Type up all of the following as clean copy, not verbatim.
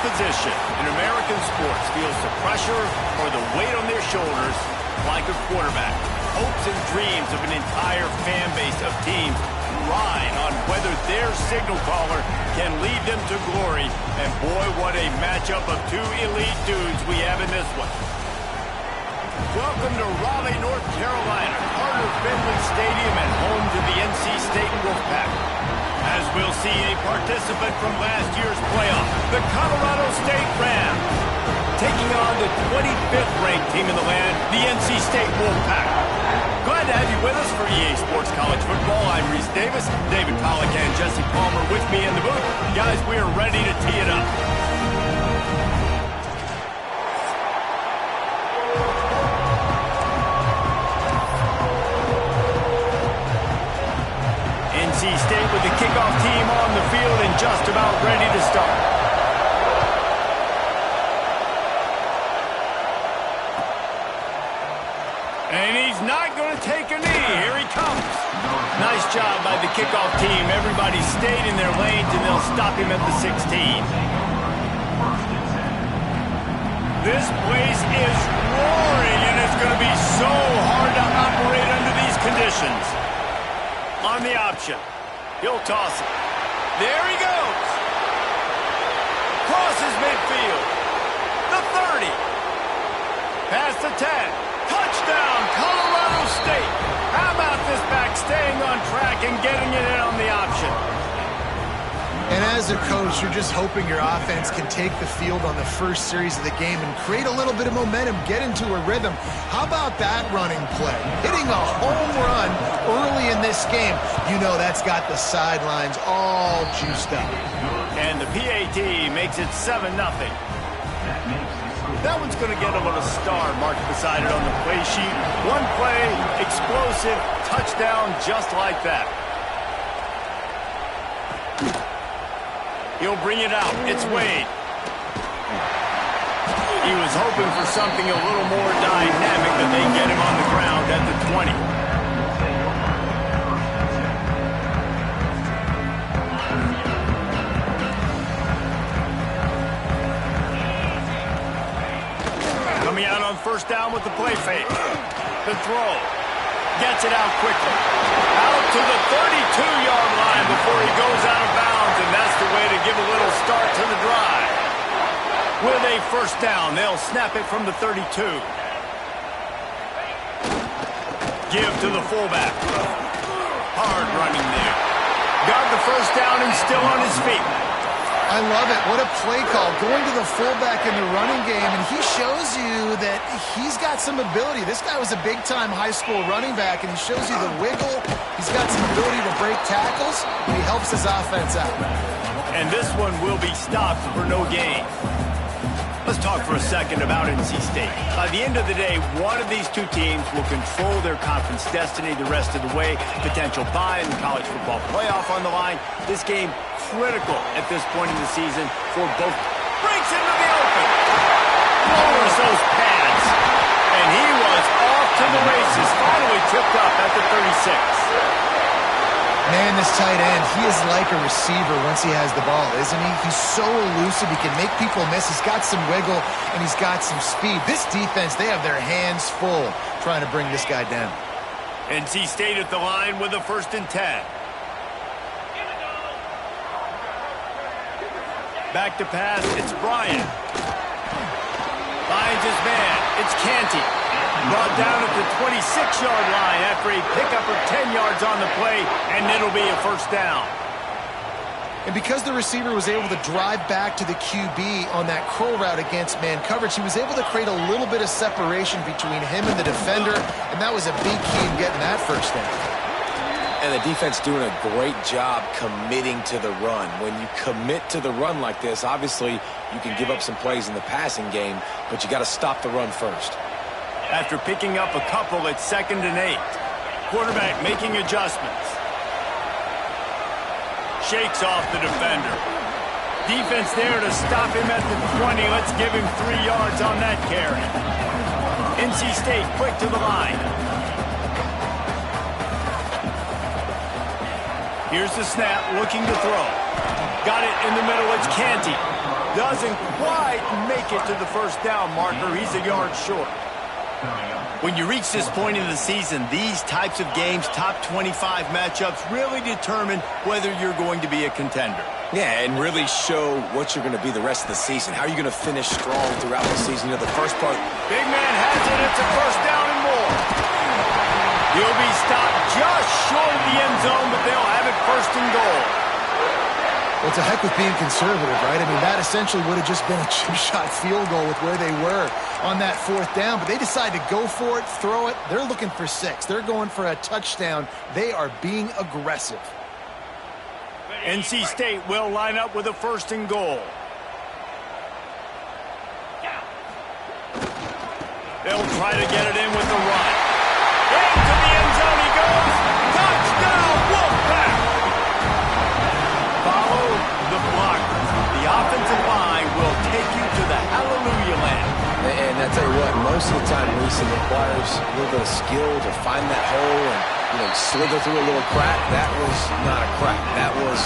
position in American sports feels the pressure or the weight on their shoulders like a quarterback. Hopes and dreams of an entire fan base of teams ride on whether their signal caller can lead them to glory. And boy, what a matchup of two elite dudes we have in this one. Welcome to Raleigh, North Carolina, Carter Finley Stadium and home to the NC State Wolfpack. As we'll see a participant from last year's playoff, the Colorado State Rams, taking on the 25th ranked team in the land, the NC State Wolfpack. Glad to have you with us for EA Sports College Football. I'm Reese Davis, David Pollack and Jesse Palmer with me in the booth. Guys, we are ready to tee it up. NC State with the kickoff team on the field and just about ready to start. And he's not going to take a knee. Here he comes. Nice job by the kickoff team. Everybody stayed in their lanes, and they'll stop him at the 16. This place is roaring, and it's going to be so hard to operate under these conditions. On the option. He'll toss it. There he goes. Crosses midfield. The 30. Past the 10. Touchdown, Colorado State. How about this back staying on track and getting it in on the option? And as a coach, you're just hoping your offense can take the field on the first series of the game and create a little bit of momentum, get into a rhythm. How about that running play? Hitting a home run early in this game. You know that's got the sidelines all juiced up. And the PAT makes it 7-0. That one's going to get him with a star marked beside it on the play sheet. One play, explosive, touchdown just like that. He'll bring it out. It's Wade. He was hoping for something a little more dynamic, but they get him on the ground at the 20. Coming out on first down with the play fake. The throw. Gets it out quickly. Out to the 32-yard line before he goes out of bounds, and that's the way to give a little start to the drive. With a first down, they'll snap it from the 32. Give to the fullback. Hard running there. Got the first down and still on his feet. I love it. What a play call. Going to the fullback in the running game, and he shows you that he's got some ability. This guy was a big-time high school running back, and he shows you the wiggle. He's got some ability to break tackles, and he helps his offense out. And this one will be stopped for no gain. Let's talk for a second about NC State. By the end of the day, one of these two teams will control their conference destiny the rest of the way. Potential bye in the college football playoff on the line. This game critical at this point in the season for both. Breaks into the open. Lowers those pads. And he was off to the races. Finally tripped up at the 36. Man, this tight end, he is like a receiver once he has the ball, isn't he? He's so elusive. He can make people miss. He's got some wiggle, and he's got some speed. This defense, they have their hands full trying to bring this guy down. NC State at the line with a 1st and 10. Back to pass, it's Bryant. Finds his man, it's Canty. Brought down at the 26-yard line after a pickup of 10 yards on the play, and it'll be a first down. And because the receiver was able to drive back to the QB on that curl route against man coverage, he was able to create a little bit of separation between him and the defender, and that was a big key in getting that first down. And the defense doing a great job committing to the run. When you commit to the run like this, obviously you can give up some plays in the passing game, but you got to stop the run first. After picking up a couple at 2nd and 8. Quarterback making adjustments. Shakes off the defender. Defense there to stop him at the 20. Let's give him 3 yards on that carry. NC State quick to the line. Here's the snap, looking to throw. Got it in the middle, it's Canty. Doesn't quite make it to the first down marker. He's a yard short. When you reach this point in the season, these types of games, top 25 matchups, really determine whether you're going to be a contender. Yeah, and really show what you're going to be the rest of the season. How are you going to finish strong throughout the season? You know, the first part. Big man has it. It's a first down and more. He'll be stopped just short of the end zone, but they'll have it first and goal. Well, it's a heck with being conservative, right? I mean, that essentially would have just been a two-shot field goal with where they were on that fourth down, but they decided to go for it, throw it. They're looking for 6. They're going for a touchdown. They are being aggressive. NC State will line up with a first and goal. They'll try to get it in with the run. Into the end zone he goes. Touchdown, Wolfpack! Follow the blocker. The offensive line will take you to the hallelujah land. And I tell you what, most of the time, Reese, it requires a little bit of skill to find that hole and, you know, slither through a little crack. That was not a crack. That was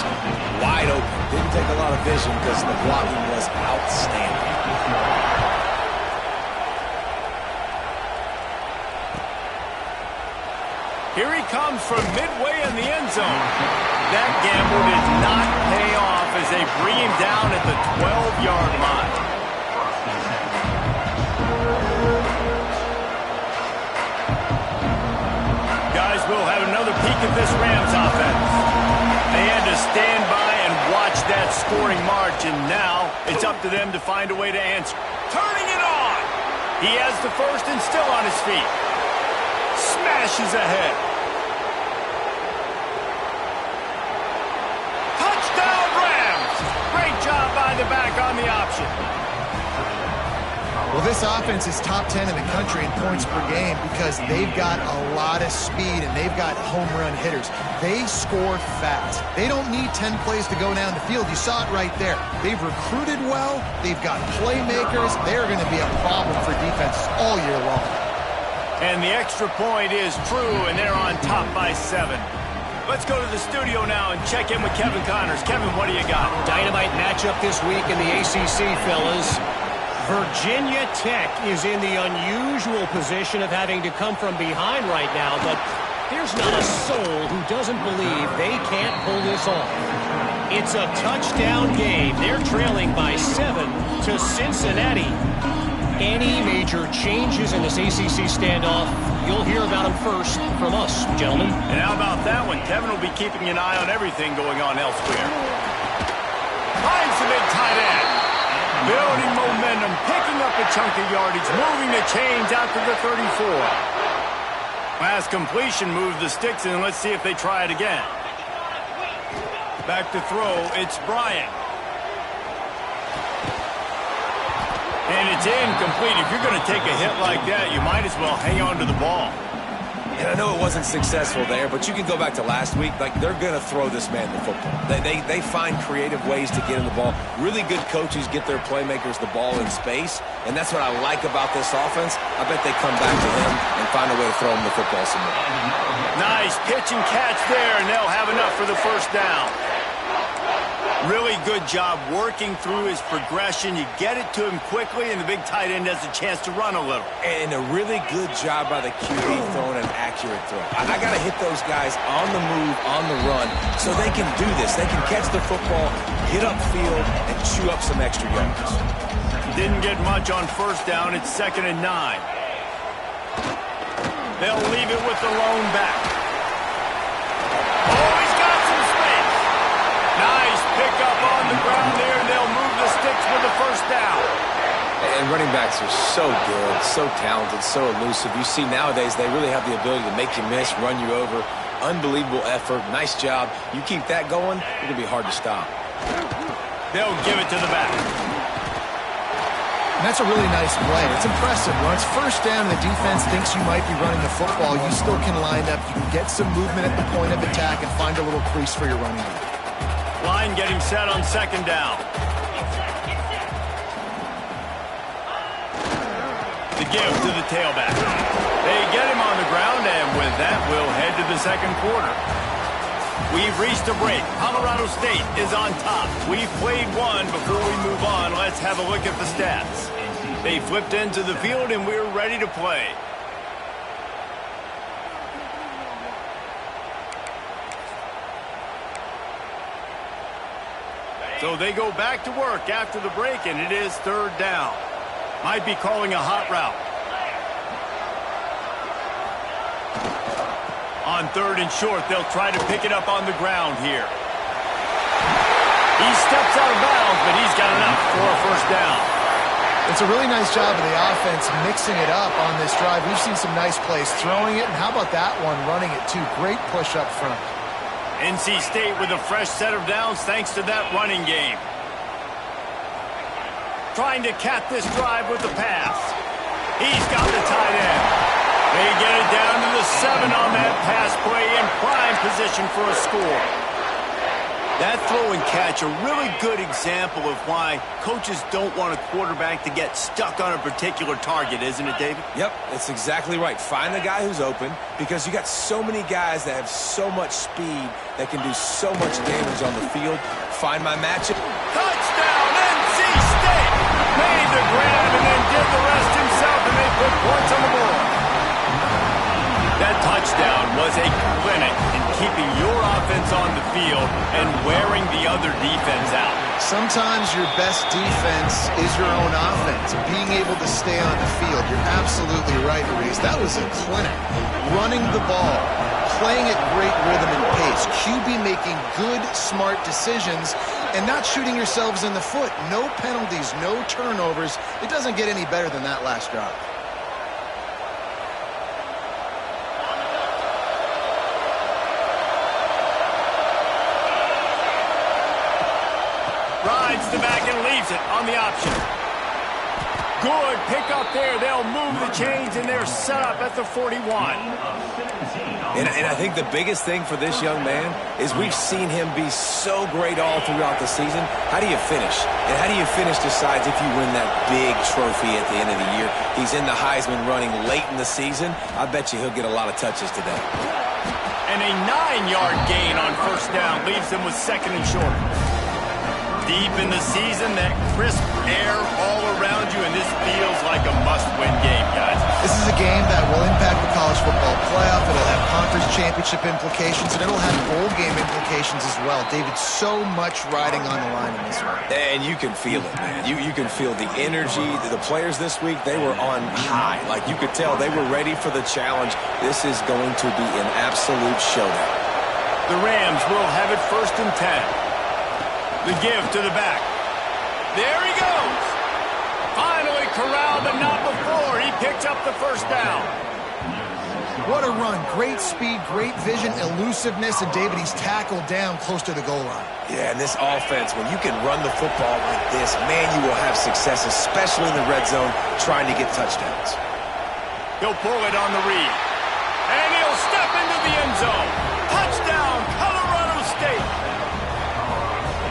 wide open. Didn't take a lot of vision because the blocking was outstanding. Here he comes from midway in the end zone. That gamble did not pay off as they bring him down at the 12-yard line. Guys, we'll have another peek at this Rams offense. They had to stand by and watch that scoring march, and now it's up to them to find a way to answer. Turning it on! He has the first and still on his feet. Smashes ahead. Touchdown, Rams! Great job by the back on the option. Well, this offense is top 10 in the country in points per game because they've got a lot of speed and they've got home run hitters. They score fast. They don't need 10 plays to go down the field. You saw it right there. They've recruited well. They've got playmakers. They're going to be a problem for defenses all year long. And the extra point is true, and they're on top by 7. Let's go to the studio now and check in with Kevin Connors. Kevin, what do you got? Dynamite matchup this week in the ACC, fellas. Virginia Tech is in the unusual position of having to come from behind right now, but there's not a soul who doesn't believe they can't pull this off. It's a touchdown game. They're trailing by 7 to Cincinnati. Any major changes in this ACC standoff, you'll hear about them first from us, gentlemen. And how about that one? Kevin will be keeping an eye on everything going on elsewhere. Finds the big tight end. Building momentum, picking up a chunk of yardage, moving the chains out to the 34. Last completion moves the sticks in, and let's see if they try it again. Back to throw, it's Bryant. And it's incomplete. If you're going to take a hit like that, you might as well hang on to the ball. And I know it wasn't successful there, but you can go back to last week. Like, they're going to throw this man the football. They find creative ways to get in the ball. Really good coaches get their playmakers the ball in space, and that's what I like about this offense. I bet they come back to him and find a way to throw him the football some more. Nice pitch and catch there, and they'll have enough for the first down. Really good job working through his progression. You get it to him quickly, and the big tight end has a chance to run a little. And a really good job by the QB throwing an accurate throw. I got to hit those guys on the move, on the run, so they can do this. They can catch the football, get upfield, and chew up some extra yards. Didn't get much on first down. It's 2nd and 9. They'll leave it with the lone back. Oh, he's got some space. Nice pick up on the ground there, and they'll move the sticks for the first down. And running backs are so good, so talented, so elusive. You see nowadays they really have the ability to make you miss, run you over. Unbelievable effort. Nice job. You keep that going, it's going to be hard to stop. They'll give it to the back. And that's a really nice play. It's impressive. When it's first down and the defense thinks you might be running the football, you still can line up. You can get some movement at the point of attack and find a little crease for your running back. Line getting set on 2nd down. The give to the tailback. They get him on the ground, and with that, we'll head to the 2nd quarter. We've reached a break. Colorado State is on top. We've played one. Before we move on, let's have a look at the stats. They flipped into the field, and we're ready to play. So they go back to work after the break, and it is third down. Might be calling a hot route. On third and short, they'll try to pick it up on the ground here. He steps out of bounds, but he's got enough for a first down. It's a really nice job of the offense mixing it up on this drive. We've seen some nice plays throwing it, and how about that one running it too? Great push up front. NC State with a fresh set of downs thanks to that running game. Trying to cap this drive with the pass. He's got the tight end. They get it down to the 7 on that pass play in prime position for a score. That throw and catch, a really good example of why coaches don't want a quarterback to get stuck on a particular target, isn't it, David? Yep, that's exactly right. Find the guy who's open, because you got so many guys that have so much speed that can do so much damage on the field. Find my matchup. Touchdown, NC State! Made the grab and then did the rest himself, and they put points on the board. That touchdown was a clinic in keeping your offense on the field and wearing the other defense out. Sometimes your best defense is your own offense, being able to stay on the field. You're absolutely right, Reese. That was a clinic. Running the ball, playing at great rhythm and pace, QB making good, smart decisions, and not shooting yourselves in the foot. No penalties, no turnovers. It doesn't get any better than that last drive. Rides the back and leaves it on the option. Good pick up there. They'll move the chains, and they're set up at the 41. And I think the biggest thing for this young man is we've seen him be so great all throughout the season. How do you finish? And how do you finish decides if you win that big trophy at the end of the year. He's in the Heisman running late in the season. I bet you he'll get a lot of touches today. And a 9-yard gain on first down leaves them with second and short. Deep in the season, that crisp air all around you, and this feels like a must-win game, guys. This is a game that will impact the college football playoff. It'll have conference championship implications, and it'll have bowl game implications as well. David, so much riding on the line in this one. And you can feel it, man. You can feel the energy. The players this week, they were on high. Like, you could tell they were ready for the challenge. This is going to be an absolute showdown. The Rams will have it first and 10. The give to the back. There he goes. Finally corralled, but not before. He picks up the first down. What a run. Great speed, great vision, elusiveness, and David, he's tackled down close to the goal line. Yeah, and this offense, when you can run the football like this, man, you will have success, especially in the red zone, trying to get touchdowns. He'll pull it on the read. And he'll step into the end zone. Touchdown, Colorado State.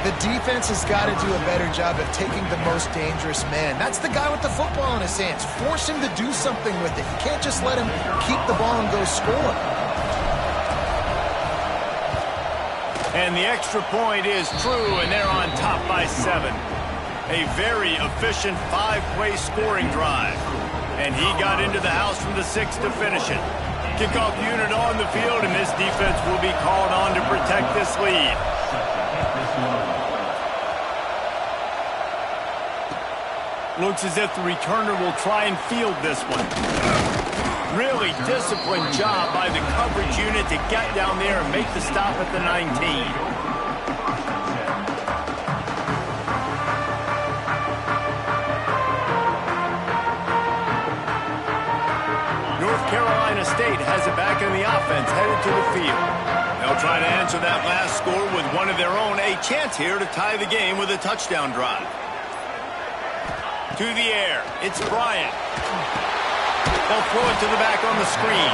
The defense has got to do a better job of taking the most dangerous man. That's the guy with the football in his hands. Force him to do something with it. You can't just let him keep the ball and go score. And the extra point is true, and they're on top by 7. A very efficient 5-play scoring drive. And he got into the house from the 6 to finish it. Kickoff unit on the field, and this defense will be called on to protect this lead. Looks as if the returner will try and field this one. Really disciplined job by the coverage unit to get down there and make the stop at the 19. North Carolina State has it back in the offense, headed to the field. They'll try to answer that last score with one of their own. A chance here to tie the game with a touchdown drive. To the air, it's Bryant. They'll throw it to the back on the screen.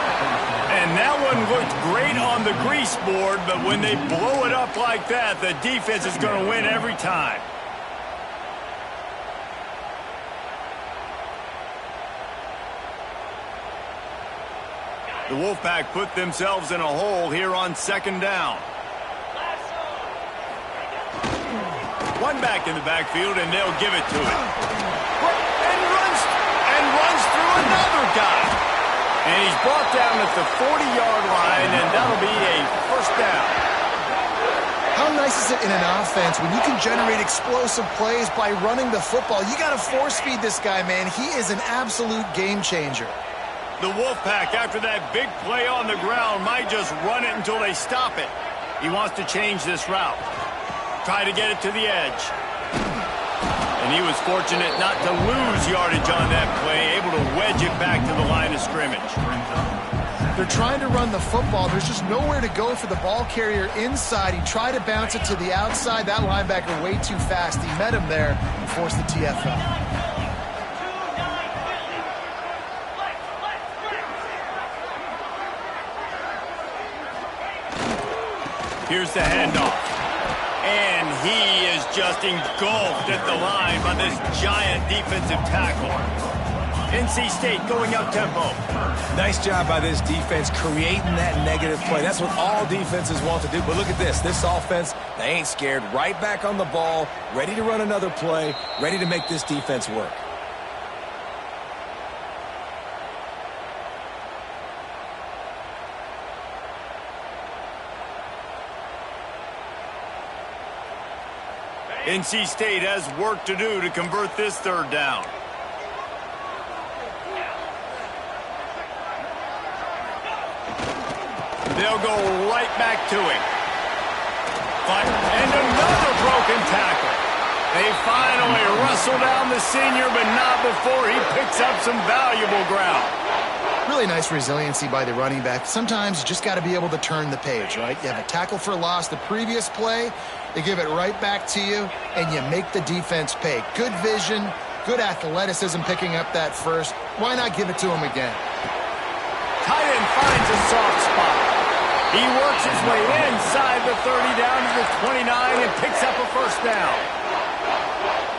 And that one looked great on the grease board, but when they blow it up like that, the defense is going to win every time. The Wolfpack put themselves in a hole here on second down. One back in the backfield, and they'll give it to him. And runs through another guy. And he's brought down at the 40-yard line, and that'll be a first down. How nice is it in an offense when you can generate explosive plays by running the football? You got to force feed this guy, man. He is an absolute game changer. The Wolfpack, after that big play on the ground, might just run it until they stop it. He wants to change this route. Try to get it to the edge. And he was fortunate not to lose yardage on that play, able to wedge it back to the line of scrimmage. They're trying to run the football. There's just nowhere to go for the ball carrier inside. He tried to bounce it to the outside. That linebacker way too fast. He met him there and forced the TFL. Here's the handoff. And he is just engulfed at the line by this giant defensive tackle. NC State going up tempo. Nice job by this defense creating that negative play. That's what all defenses want to do. But look at this. This offense, they ain't scared. Right back on the ball, ready to run another play, ready to make this defense work. NC State has work to do to convert this third down. They'll go right back to him. And another broken tackle. They finally wrestle down the senior, but not before he picks up some valuable ground. Really nice resiliency by the running back. Sometimes you just got to be able to turn the page, right? You have a tackle for loss the previous play, they give it right back to you, and you make the defense pay. Good vision, good athleticism picking up that first. Why not give it to him again? Tight end finds a soft spot. He works his way inside the 30 down to the 29 and picks up a first down.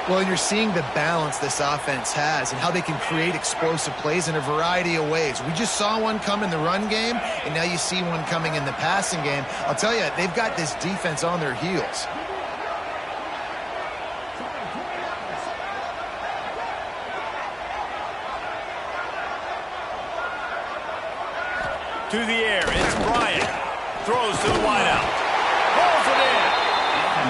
Well, and you're seeing the balance this offense has and how they can create explosive plays in a variety of ways. We just saw one come in the run game, and now you see one coming in the passing game. I'll tell you, they've got this defense on their heels. To the air, it's Bryant. Throws to the wideout. Pulls it in.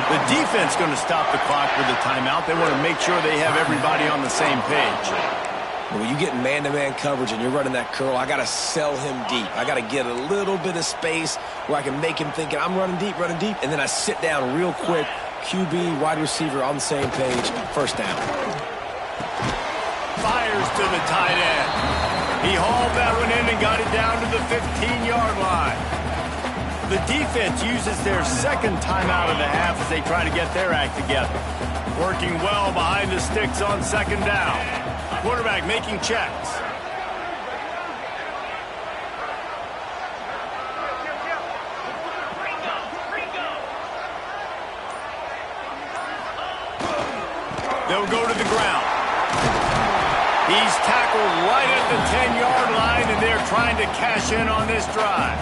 The defense going to stop the clock with a timeout. They want to make sure they have everybody on the same page. When you get man-to-man coverage and you're running that curl, I got to sell him deep. I got to get a little bit of space where I can make him think I'm running deep, and then I sit down real quick. QB, wide receiver on the same page. First down. Fires to the tight end. He hauled that one in and got it down to the 15-yard line. The defense uses their second timeout of the half as they try to get their act together. Working well behind the sticks on second down. Quarterback making checks. They'll go to the ground. He's tackled right at the 10-yard line, and they're trying to cash in on this drive.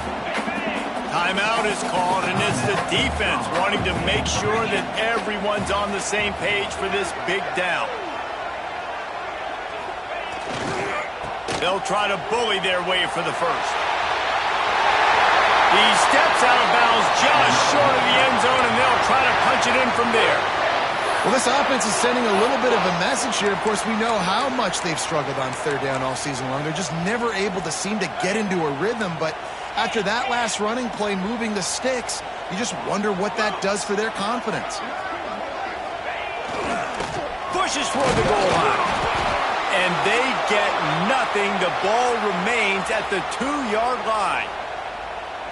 Timeout is called, and it's the defense wanting to make sure that everyone's on the same page for this big down. They'll try to bully their way for the first. He steps out of bounds just short of the end zone, and they'll try to punch it in from there. Well, this offense is sending a little bit of a message here. Of course, we know how much they've struggled on third down all season long. They're just never able to seem to get into a rhythm, but after that last running play moving the sticks, you just wonder what that does for their confidence. Pushes toward the goal line. And they get nothing. The ball remains at the 2-yard line.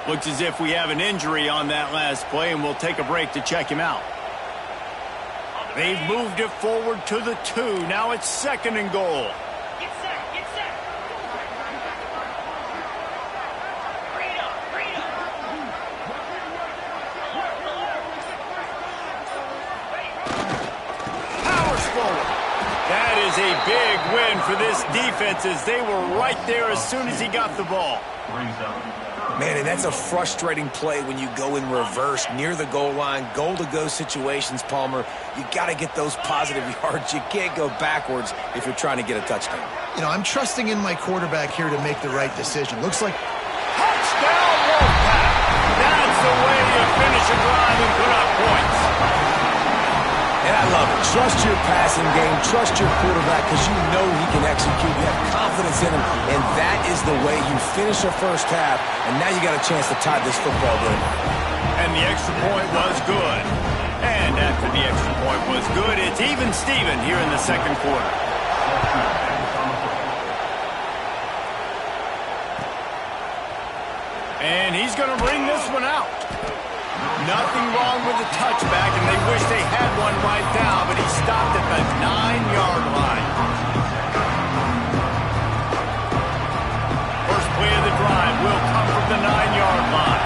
Looks as if we have an injury on that last play, and we'll take a break to check him out. They've moved it forward to the 2. Now it's second and goal. Get set, get set. Bring it up, bring it up. Powers forward. That is a big win for this defense as they were right there as soon as he got the ball. Man, and that's a frustrating play when you go in reverse near the goal line, goal-to-go situations, Palmer. You got to get those positive yards. You can't go backwards if you're trying to get a touchdown. You know, I'm trusting in my quarterback here to make the right decision. Looks like Touchdown, Wolfpack. That's the way you finish a drive and put up points. And I love it. Trust your passing game. Trust your quarterback because you know he can execute. You have confidence in him. And that is the way you finish a first half. And now you got a chance to tie this football game. And the extra point was good. And after the extra point was good, it's even Steven here in the second quarter. And he's going to bring this one out. Nothing wrong with the touchback, and they wish they had one right now, but he stopped at the 9-yard line. First play of the drive will come from the 9-yard line.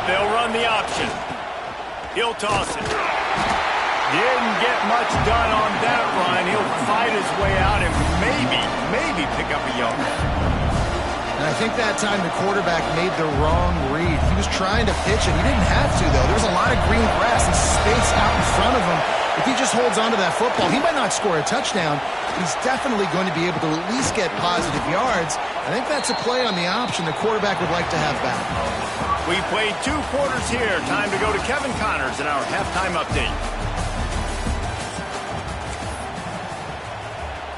They'll run the option. He'll toss it. Didn't get much done on that run. He'll fight his way out and maybe pick up a yard. And I think that time the quarterback made the wrong read. He was trying to pitch it. He didn't have to, though. There was a lot of green grass and space out in front of him. If he just holds onto that football, he might not score a touchdown, but he's definitely going to be able to at least get positive yards. I think that's a play on the option the quarterback would like to have back. We played 2 quarters here. Time to go to Kevin Connors in our halftime update.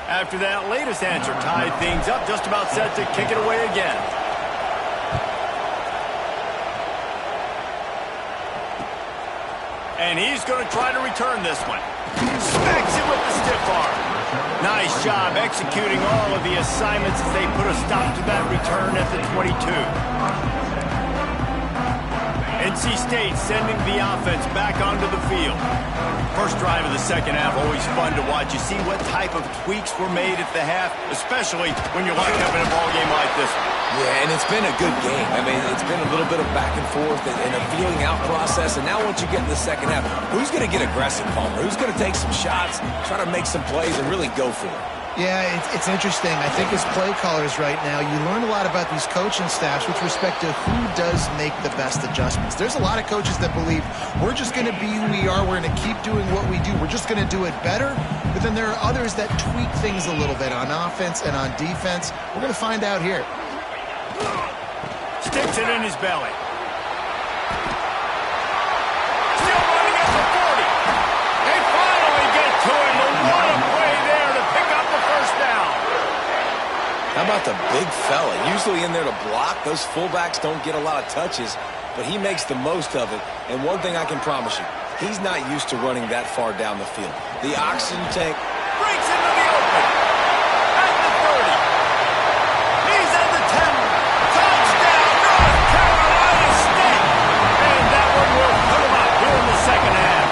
After that latest answer tied things up, just about set to kick it away again. And he's going to try to return this one. Smacks it with the stiff arm. Nice job executing all of the assignments as they put a stop to that return at the 22. NC State sending the offense back onto the field. First drive of the second half, always fun to watch. You see what type of tweaks were made at the half, especially when you're locked up in a ball game like this one. Yeah, and it's been a good game. I mean, it's been a little bit of back and forth and a feeling out process. And now once you get in the second half, who's going to get aggressive, Palmer? Who's going to take some shots, try to make some plays, and really go for it? Yeah, it's interesting. I think as play callers right now, you learn a lot about these coaching staffs with respect to who does make the best adjustments. There's a lot of coaches that believe we're just going to be who we are. We're going to keep doing what we do. We're just going to do it better. But then there are others that tweak things a little bit on offense and on defense. We're going to find out here. Sticks it in his belly. Still running at the 40. They finally get to him. And what a play there to pick up the first down. How about the big fella? Usually in there to block. Those fullbacks don't get a lot of touches, but he makes the most of it. And one thing I can promise you, he's not used to running that far down the field. The oxygen tank breaks into the open. At the 30. He's at the 10. Touchdown, North Carolina State. And that one will put him up here in the second half.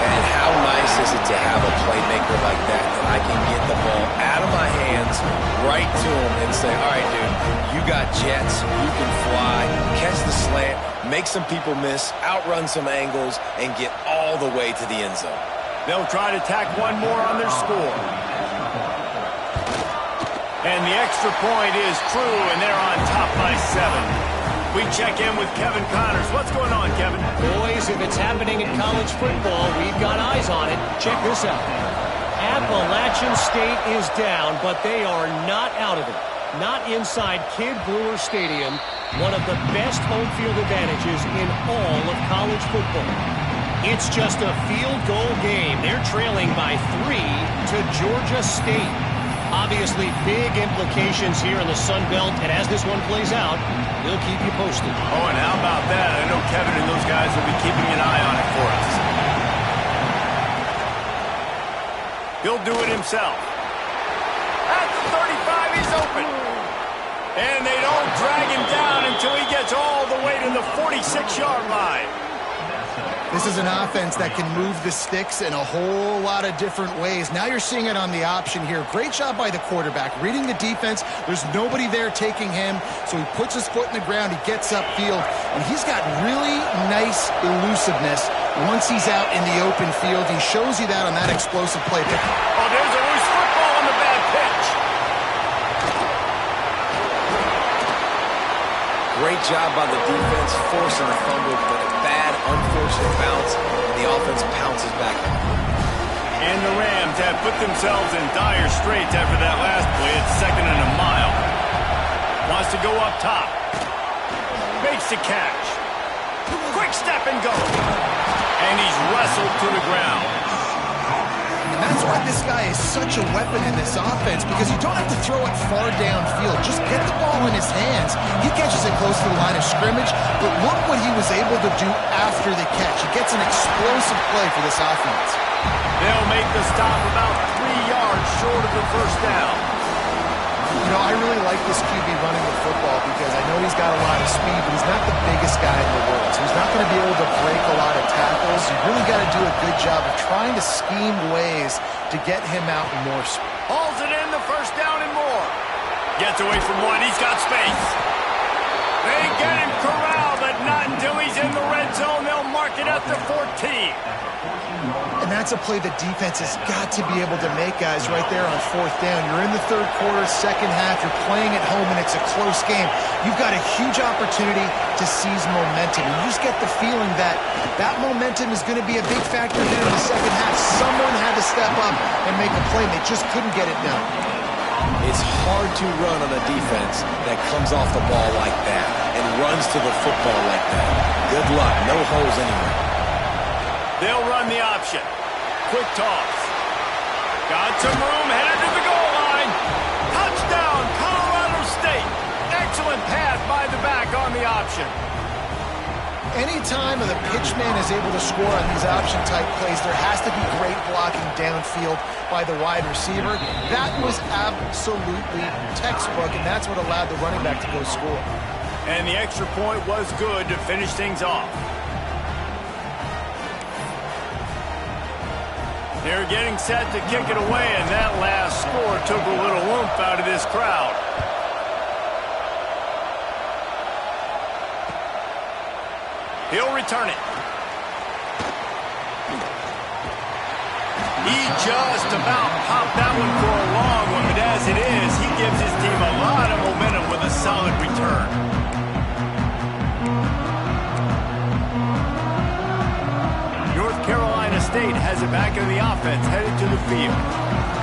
And how nice is it to have a playmaker like that I can get the ball out of my hands, right to him, and say, all right, dude, you got jets, you can fly, catch the slant, make some people miss, outrun some angles, and get all the way to the end zone. They'll try to tack one more on their score. And the extra point is true, and they're on top by 7. We check in with Kevin Connors. What's going on, Kevin? Boys, if it's happening in college football, we've got eyes on it. Check this out. Appalachian State is down, but they are not out of it. Not inside Kid Brewer Stadium, one of the best home field advantages in all of college football. It's just a field goal game. They're trailing by 3 to Georgia State. Obviously, big implications here in the Sun Belt, and as this one plays out, we'll keep you posted. Oh, and how about that? I know Kevin and those guys will be keeping an eye on it for us. He'll do it himself. At the 35, he's open. And they don't drag him down until he gets all the way to the 46-yard line. This is an offense that can move the sticks in a whole lot of different ways. Now you're seeing it on the option here. Great job by the quarterback. Reading the defense, there's nobody there taking him, so he puts his foot in the ground, he gets upfield, and he's got really nice elusiveness once he's out in the open field. He shows you that on that explosive play. Oh, there's a loose football on the bad pitch. Great job by the defense, forcing the fumble, but a bad, unfortunate bounce, and the offense pounces back. And the Rams have put themselves in dire straits after that last play. It's 2nd and a mile. Wants to go up top. Makes the catch. Quick step and go. And he's wrestled to the ground. And that's why this guy is such a weapon in this offense, because you don't have to throw it far downfield. Just get the ball in his hands. He catches it close to the line of scrimmage, but look what he was able to do after the catch. He gets an explosive play for this offense. They'll make the stop about 3 yards short of the first down. You know, I really like this QB running the football because I know he's got a lot of speed, but he's not the biggest guy in the world. So he's not going to be able to break a lot of tackles. You really got to do a good job of trying to scheme ways to get him out in more speed. Hauls it in, the first down and more. Gets away from one. He's got space. They get him corralled, but not until he's in the red zone. They'll mark it at the 14. And that's a play the defense has got to be able to make, guys, right there on 4th down. You're in the 3rd quarter, 2nd half. You're playing at home, and it's a close game. You've got a huge opportunity to seize momentum. And you just get the feeling that that momentum is going to be a big factor here in the 2nd half. Someone had to step up and make a play, and they just couldn't get it done. It's hard to run on a defense that comes off the ball like that and runs to the football like that. Good luck. No holes anywhere. They'll run the option. Quick toss. Got some room, headed to the goal line. Touchdown, Colorado State. Excellent pass by the back on the option. Anytime the pitchman is able to score on these option-type plays, there has to be great blocking downfield by the wide receiver. That was absolutely textbook, and that's what allowed the running back to go score. And the extra point was good to finish things off. They're getting set to kick it away, and that last score took a little oomph out of this crowd. He'll return it. He just about popped that one for a long one, but as it is, he gives his team a lot of momentum with a solid return. North Carolina State has it back in the offense, headed to the field.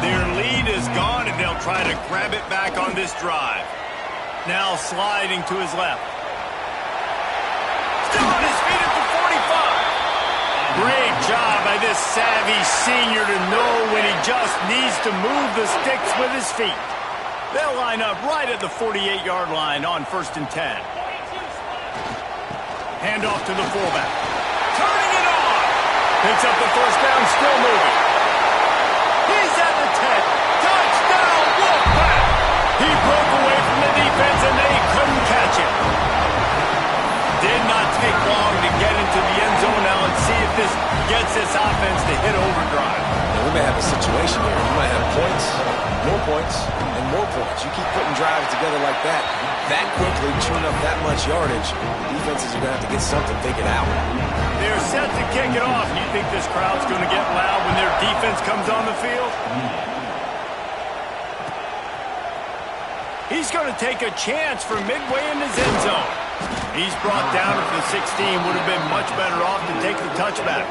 Their lead is gone, and they'll try to grab it back on this drive. Now sliding to his left. Still on his feet at the 45. Great job by this savvy senior to know when he just needs to move the sticks with his feet. They'll line up right at the 48-yard line on 1st and 10. Hand off to the fullback. Turning it on. Picks up the first down, still moving. He's at the 10. Touchdown, Wolfpack. He broke away from the defense, and they couldn't catch him. Did not take long to get into the end zone. Now let's see if this gets this offense to hit overdrive. Now, we may have a situation here. You might have points, and more points. You keep putting drives together like that quickly, chewing up that much yardage, the defenses are going to have to get something figured out. They're set to kick it off. You think this crowd's going to get loud when their defense comes on the field? He's going to take a chance from midway in his end zone. He's brought down at the 16. Would have been much better off to take the touchback.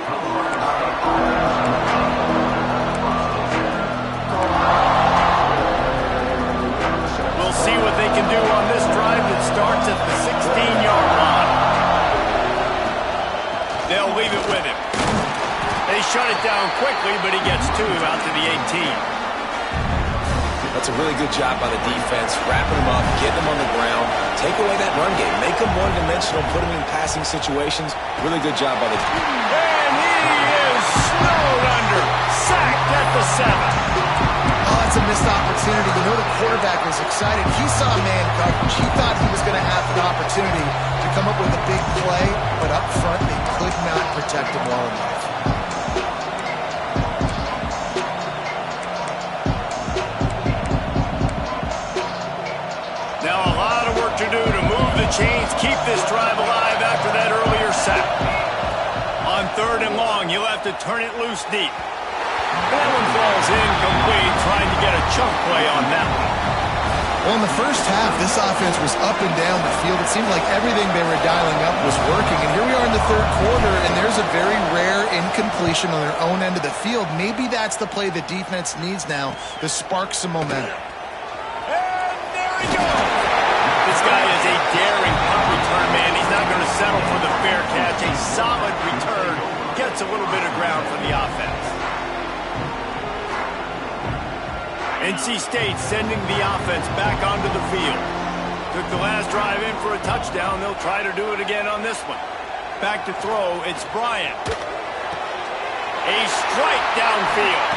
We'll see what they can do on this drive that starts at the 16-yard line. They'll leave it with him. They shut it down quickly, but he gets 2 out to the 18. That's a really good job by the defense, wrapping them up, getting them on the ground, take away that run game, make them one-dimensional, put them in passing situations. Really good job by the defense. And he is snowed under, sacked at the 7. Oh, that's a missed opportunity. You know the quarterback was excited. He saw man coverage. He thought he was going to have an opportunity to come up with a big play, but up front they could not protect him well enough. Now a lot of work to do to move the chains, keep this drive alive after that earlier sack. On 3rd and long, you'll have to turn it loose deep. That one falls incomplete, trying to get a chunk play on that one. Well, in the first half, this offense was up and down the field. It seemed like everything they were dialing up was working. And here we are in the third quarter, and there's a very rare incompletion on their own end of the field. Maybe that's the play the defense needs now to spark some momentum. And there he goes. This guy is a daring punt return man. He's not going to settle for the fair catch. A solid return gets a little bit of ground for the offense. NC State sending the offense back onto the field. Took the last drive in for a touchdown. They'll try to do it again on this one. Back to throw, it's Bryant. A strike downfield.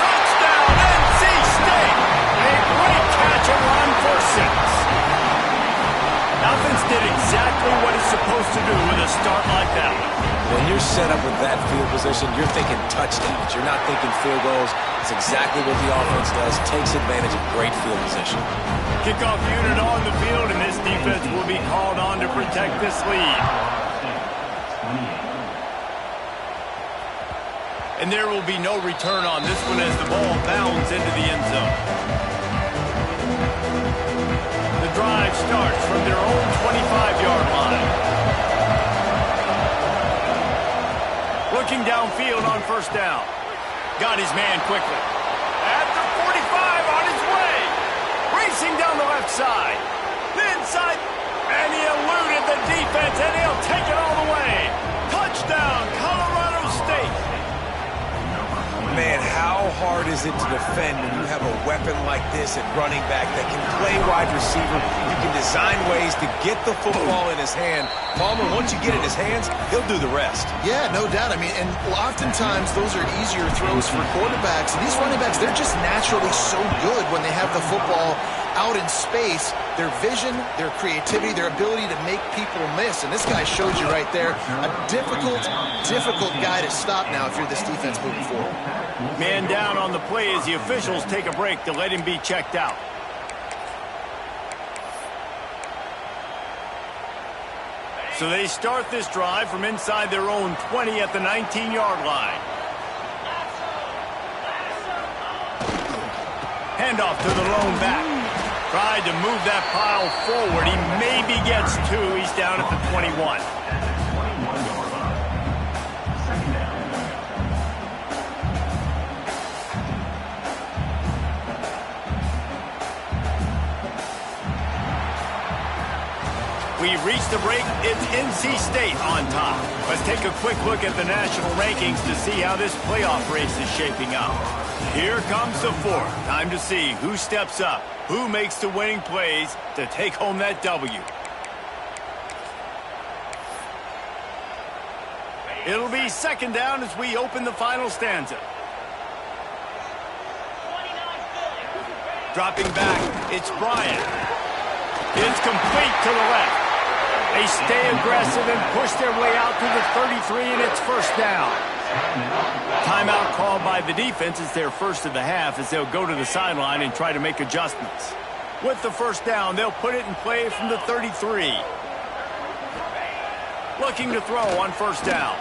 Touchdown, NC State! A great catch and run for 6. Offense did exactly what it's supposed to do with a start like that one. When you're set up with that field position, you're thinking touchdowns. You're not thinking field goals. It's exactly what the offense does. Takes advantage of great field position. Kickoff unit on the field, and this defense will be called on to protect this lead. And there will be no return on this one as the ball bounds into the end zone. The drive starts from their own 25-yard line. Looking downfield on first down. Got his man quickly. At the 45 on his way. Racing down the left side. The inside. And he eluded the defense, and he'll take it all the way. Touchdown, Colorado State. Man, how hard is it to defend when you have a weapon like this at running back that can play wide receiver? You can design ways to get the football in his hand. Palmer, once you get it in his hands, he'll do the rest. Yeah, no doubt. I mean, and oftentimes those are easier throws for quarterbacks. And these running backs, they're just naturally so good when they have the football out in space. Their vision, their creativity, their ability to make people miss. And this guy showed you right there, a difficult guy to stop now if you're this defense moving forward. Man down on the play as the officials take a break to let him be checked out. So they start this drive from inside their own 20 at the 19-yard line. Handoff to the lone back. Tried to move that pile forward. He maybe gets 2. He's down at the 21. We've reached the break. It's NC State on top. Let's take a quick look at the national rankings to see how this playoff race is shaping up. Here comes the fourth. Time to see who steps up, who makes the winning plays to take home that W. It'll be second down as we open the final stanza. Dropping back, it's Bryant. It's complete to the left. They stay aggressive and push their way out to the 33, and it's first down. Timeout called by the defense. It's their first of the half as they'll go to the sideline and try to make adjustments. With the first down, they'll put it in play from the 33. Looking to throw on first down.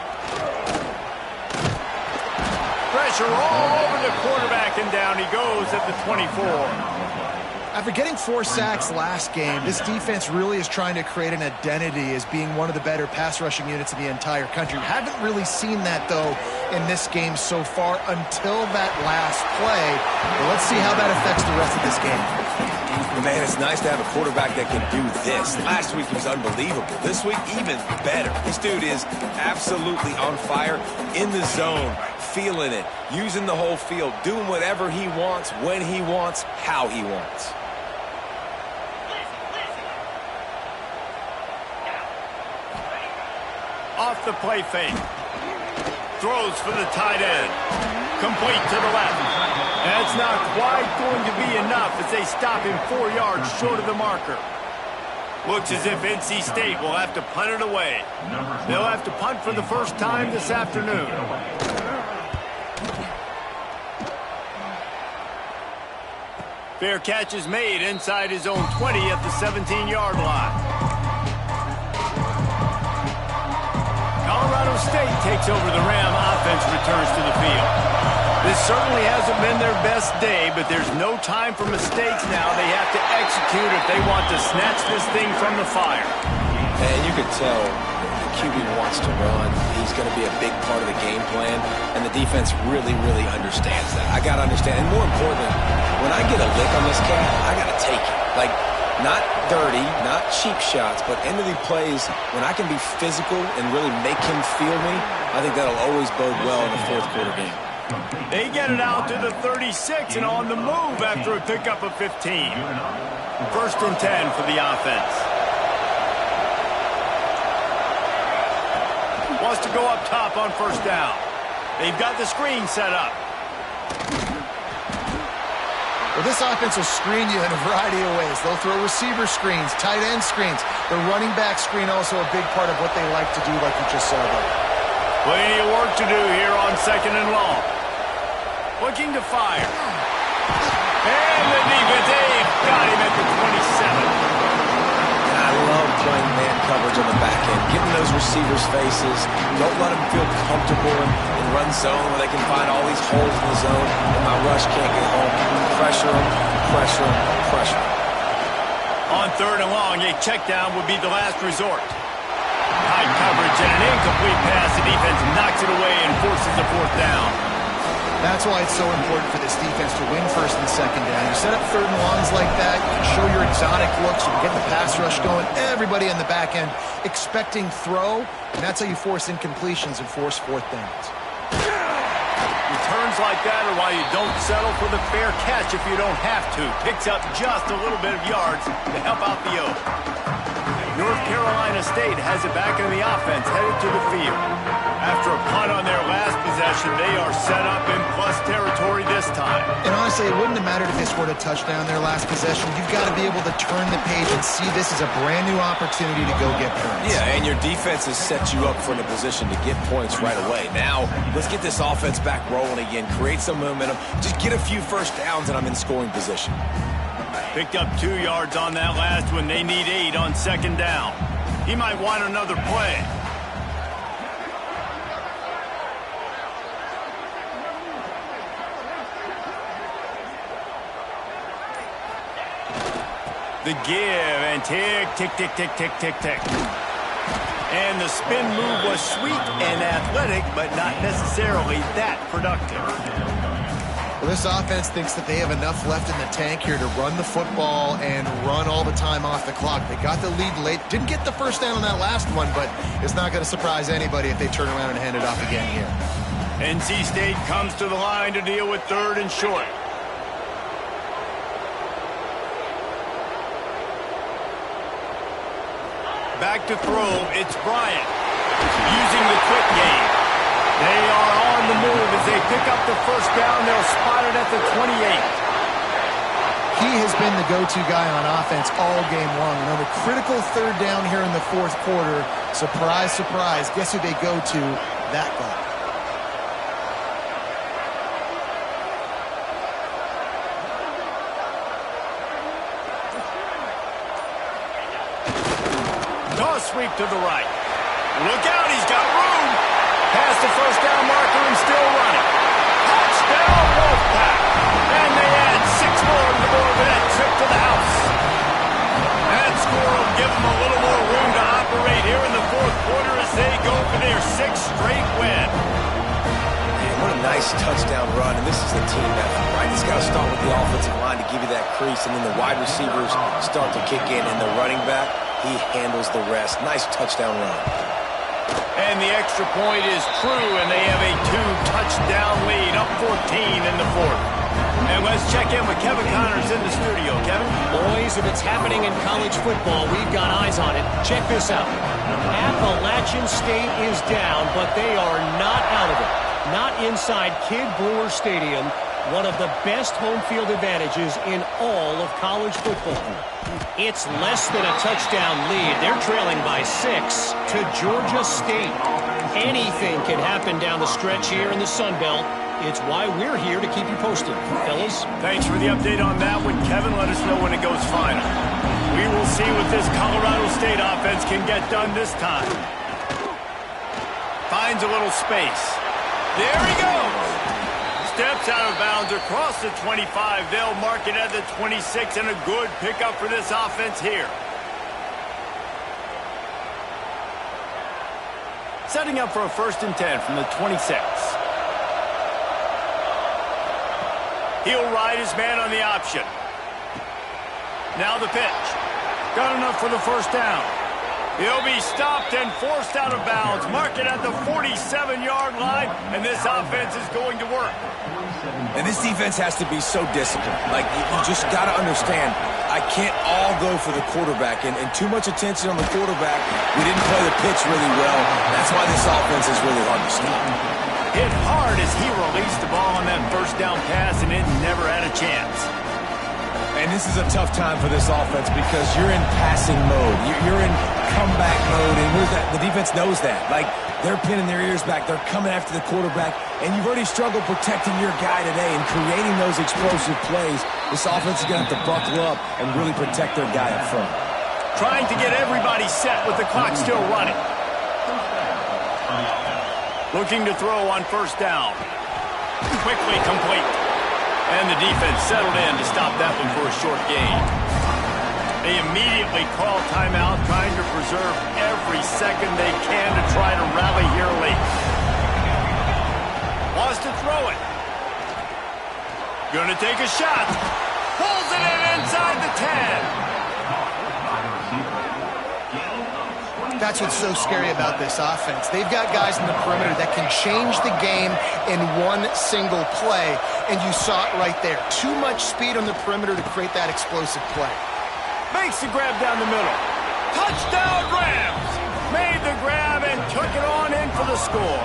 Pressure all over the quarterback, and down he goes at the 24. After getting 4 sacks last game, this defense really is trying to create an identity as being one of the better pass rushing units in the entire country. Haven't really seen that, though, in this game so far until that last play. But let's see how that affects the rest of this game. Man, it's nice to have a quarterback that can do this. Last week he was unbelievable. This week, even better. This dude is absolutely on fire, in the zone, feeling it, using the whole field, doing whatever he wants, when he wants, how he wants. Off the play fake. Throws for the tight end. Complete to the left. That's not quite going to be enough as they stop him 4 yards short of the marker. Looks as if NC State will have to punt it away. They'll have to punt for the first time this afternoon. Fair catch is made inside his own 20 at the 17-yard line. Colorado State takes over the Ram. Offense returns to the field. This certainly hasn't been their best day, but there's no time for mistakes now. They have to execute if they want to snatch this thing from the fire. And you can tell the QB wants to run. He's going to be a big part of the game plan, and the defense really, really understands that. I got to understand, and more importantly, when I get a lick on this cat, I got to take it. Like, not dirty, not cheap shots, but end of the plays, when I can be physical and really make him feel me, I think that'll always bode well in the fourth quarter game. They get it out to the 36 and on the move after a pickup of 15. First and 10 for the offense. Wants to go up top on first down. They've got the screen set up. Well, this offense will screen you in a variety of ways. They'll throw receiver screens, tight end screens. The running back screen also a big part of what they like to do, like you just saw there. Plenty of work to do here on second and long. Looking to fire. And the defense, they've got him at the 27. And I love playing man coverage on the back end, getting those receivers' faces. Don't let them feel comfortable in run zone where they can find all these holes in the zone and my rush can't get home. Pressure them, pressure them, pressure them. On third and long, a check down would be the last resort. High coverage and an incomplete pass. The defense knocks it away and forces the fourth down. That's why it's so important for this defense to win first and second down. You set up third and longs like that, you can show your exotic looks, you can get the pass rush going, everybody on the back end expecting throw, and that's how you force incompletions and force fourth downs. Returns like that are why you don't settle for the fair catch if you don't have to. Picks up just a little bit of yards to help out the Oak. North Carolina State has it back in the offense, headed to the field. After a punt on their last possession, they are set up in plus territory this time. And honestly, it wouldn't have mattered if they scored a touchdown their last possession. You've got to be able to turn the page and see this as a brand new opportunity to go get points. Yeah, and your defense has set you up for the position to get points right away. Now, let's get this offense back rolling again, create some momentum, just get a few first downs, and I'm in scoring position. Picked up 2 yards on that last one. They need 8 on second down. He might want another play. The give and tick, tick, tick, tick, tick, tick, tick. And the spin move was sweet and athletic, but not necessarily that productive. Well, this offense thinks that they have enough left in the tank here to run the football and run all the time off the clock. They got the lead late. Didn't get the first down on that last one, but it's not going to surprise anybody if they turn around and hand it off again here. NC State comes to the line to deal with third and short. Back to throw, it's Bryant. Using the quick game. They are on the move as they pick up the first down. They'll spot it at the 28. He has been the go-to guy on offense all game long. And on the critical third down here in the fourth quarter, surprise, surprise, guess who they go to? That guy. Sweep to the right. Look out, he's got room. Past the first down marker and still running. Touchdown, Wolfpack. And they add 6 more to the board with that trip to the house. That score will give them a little more room to operate here in the fourth quarter as they go for their 6th straight win. Man, what a nice touchdown run, and this is the team effort, right? It's got to start with the offensive line to give you that crease, and then the wide receivers start to kick in, and the running back, he handles the rest. Nice touchdown run. And the extra point is true, and they have a 2-touchdown lead, up 14 in the fourth. And let's check in with Kevin Connors in the studio. Kevin? Boys, if it's happening in college football, we've got eyes on it. Check this out. Appalachian State is down, but they are not out of it. Not inside Kid Brewer Stadium, one of the best home field advantages in all of college football. It's less than a touchdown lead. They're trailing by 6 to Georgia State. Anything can happen down the stretch here in the Sun Belt. It's why we're here to keep you posted, fellas. Thanks for the update on that one, Kevin. Let us know when it goes final. We will see what this Colorado State offense can get done this time. Finds a little space. There he goes. Steps out of bounds across the 25. They'll mark it at the 26, and a good pickup for this offense here. Setting up for a 1st and 10 from the 26. He'll ride his man on the option. Now the pitch. Got enough for the 1st down. He'll be stopped and forced out of bounds. Mark it at the 47-yard line, and this offense is going to work. And this defense has to be so disciplined. Like, you just got to understand, I can't all go for the quarterback, and too much attention on the quarterback. We didn't play the pitch really well. That's why this offense is really hard to stop. Hit hard as he released the ball on that 1st down pass, and it never had a chance. And this is a tough time for this offense because you're in passing mode. You're in comeback mode, and the defense knows that. Like, they're pinning their ears back. They're coming after the quarterback, and you've already struggled protecting your guy today and creating those explosive plays. This offense is going to have to buckle up and really protect their guy up front. Trying to get everybody set with the clock still running. Looking to throw on 1st down. Quickly complete. And the defense settled in to stop that one for a short gain. They immediately call timeout, trying to preserve every second they can to try to rally here late. Wants to throw it. Gonna take a shot. Pulls it in inside the 10. That's what's so scary about this offense. They've got guys in the perimeter that can change the game in one single play, and you saw it right there. Too much speed on the perimeter to create that explosive play. Makes the grab down the middle. Touchdown Rams! Made the grab and took it on in for the score.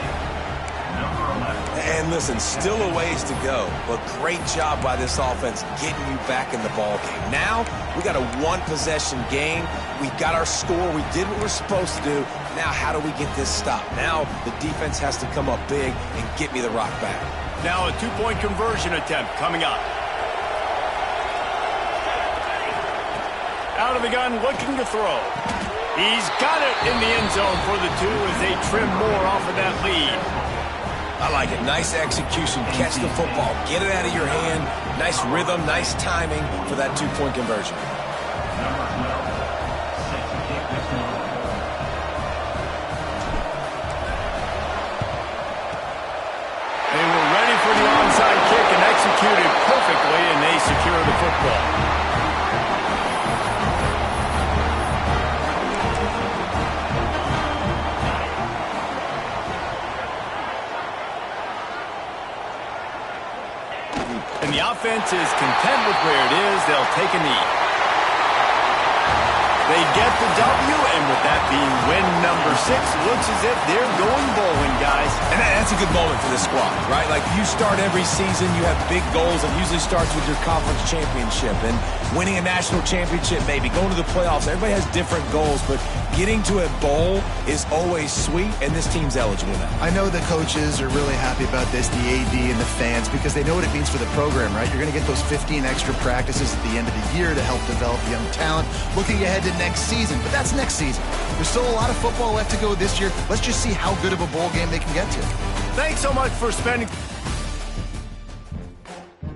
And listen, still a ways to go, but great job by this offense getting you back in the ball game. Now, we got a 1-possession game. We got our score. We did what we're supposed to do. Now, how do we get this stopped? Now, the defense has to come up big and get me the rock back. Now a 2-point conversion attempt coming up. Out of the gun, looking to throw. He's got it in the end zone for the 2 as they trim more off of that lead. I like it. Nice execution. Catch the football. Get it out of your hand. Nice rhythm, nice timing for that 2-point conversion. They were ready for the onside kick and executed perfectly, and they secure the football. And the offense is content with where it is. They'll take a knee. They get the W, and with that being win number 6, looks as if they're going bowling, guys. And that's a good moment for this squad, right? Like, you start every season, you have big goals. It usually starts with your conference championship and winning a national championship, maybe going to the playoffs. Everybody has different goals, but getting to a bowl is always sweet, and this team's eligible now. I know the coaches are really happy about this, the AD and the fans, because they know what it means for the program, right? You're going to get those 15 extra practices at the end of the year to help develop young talent. Looking ahead to next season, but that's next season. There's still a lot of football left to go this year. Let's just see how good of a bowl game they can get to. Thanks so much for spending